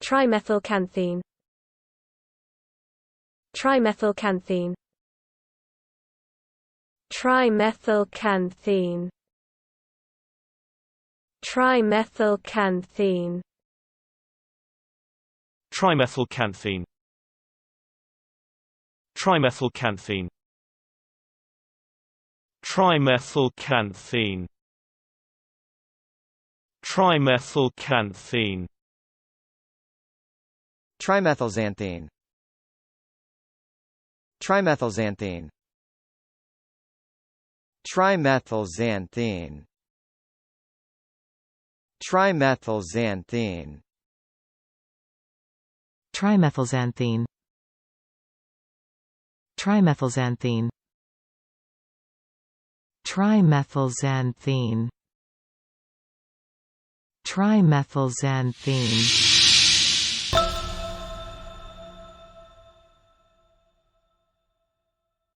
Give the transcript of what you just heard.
Trimethylxanthine. Trimethylxanthine. Trimethylxanthine. Trimethylxanthine. Trimethylxanthine. Trimethylxanthine. Trimethylxanthine. Trimethylxanthine. Trimethylxanthine. Trimethylxanthine. Trimethylxanthine. Trimethylxanthine. Trimethylxanthine. Trimethylxanthine. Trimethylxanthine. Trimethylxanthine.